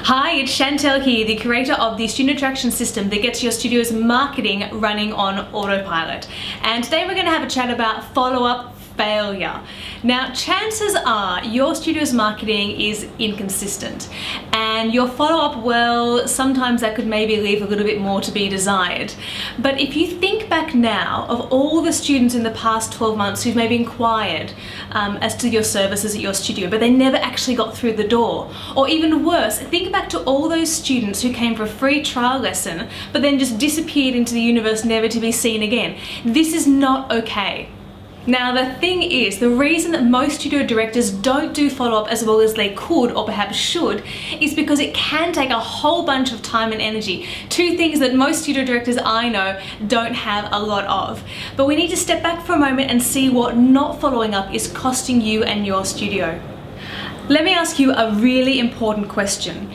Hi, it's Chantel here, the creator of the student attraction system that gets your studio's marketing running on autopilot. And today we're going to have a chat about follow-up failure. Now, chances are your studio's marketing is inconsistent and your follow-up, well, sometimes that could maybe leave a little bit more to be desired. But if you think back now of all the students in the past 12 months who've maybe inquired as to your services at your studio, but they never actually got through the door, or even worse, think back to all those students who came for a free trial lesson but then just disappeared into the universe never to be seen again. This is not okay. Now, the thing is, the reason that most studio directors don't do follow-up as well as they could or perhaps should is because it can take a whole bunch of time and energy. Two things that most studio directors I know don't have a lot of. But we need to step back for a moment and see what not following up is costing you and your studio. Let me ask you a really important question.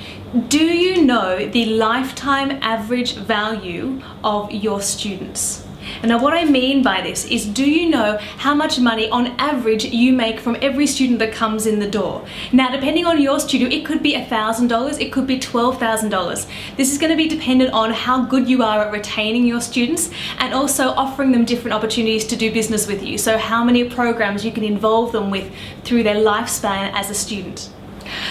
Do you know the lifetime average value of your students? And now what I mean by this is, do you know how much money on average you make from every student that comes in the door? Now, depending on your studio, it could be $1,000, it could be $12,000. This is going to be dependent on how good you are at retaining your students and also offering them different opportunities to do business with you. So how many programs you can involve them with through their lifespan as a student.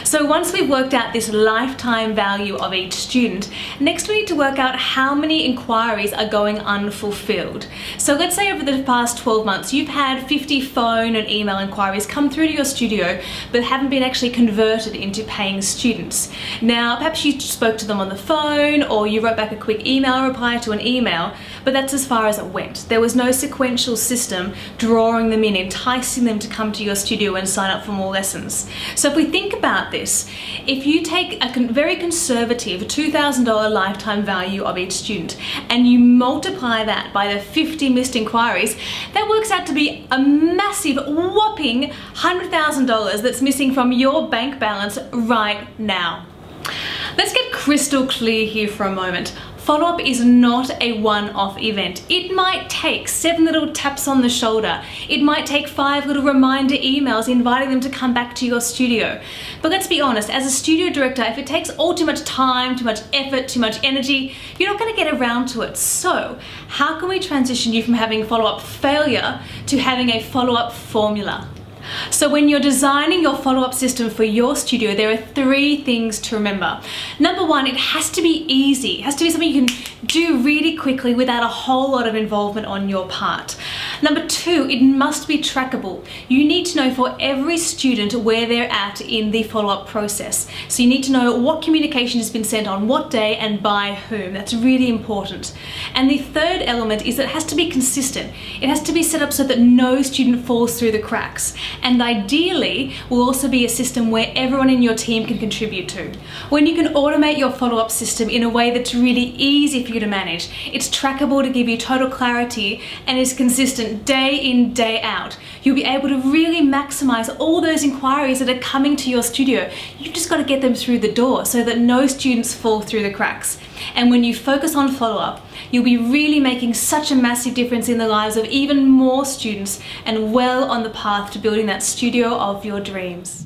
So once we've worked out this lifetime value of each student, next we need to work out how many inquiries are going unfulfilled. So let's say over the past 12 months you've had 50 phone and email inquiries come through to your studio but haven't been actually converted into paying students. Now, perhaps you spoke to them on the phone or you wrote back a quick email reply to an email, but that's as far as it went. There was no sequential system drawing them in, enticing them to come to your studio and sign up for more lessons. So if we think about this, if you take a very conservative $2,000 lifetime value of each student and you multiply that by the 50 missed inquiries, that works out to be a massive whopping $100,000 that's missing from your bank balance right now. Let's get crystal clear here for a moment. Follow-up is not a one-off event. It might take 7 little taps on the shoulder. It might take 5 little reminder emails inviting them to come back to your studio. But let's be honest, as a studio director, if it takes all too much time, too much effort, too much energy, you're not going to get around to it. So how can we transition you from having follow-up failure to having a follow-up formula? So when you're designing your follow-up system for your studio, there are 3 things to remember. Number 1, it has to be easy. It has to be something you can do really quickly without a whole lot of involvement on your part. Number 2, it must be trackable. You need to know for every student where they're at in the follow-up process. So you need to know what communication has been sent on what day and by whom. That's really important. And the third element is that it has to be consistent. It has to be set up so that no student falls through the cracks. And ideally will also be a system where everyone in your team can contribute to. When you can automate your follow-up system in a way that's really easy for you to manage, it's trackable to give you total clarity and is consistent day in, day out, you'll be able to really maximize all those inquiries that are coming to your studio. You've just got to get them through the door so that no students fall through the cracks. And when you focus on follow-up, you'll be really making such a massive difference in the lives of even more students and well on the path to building that studio of your dreams.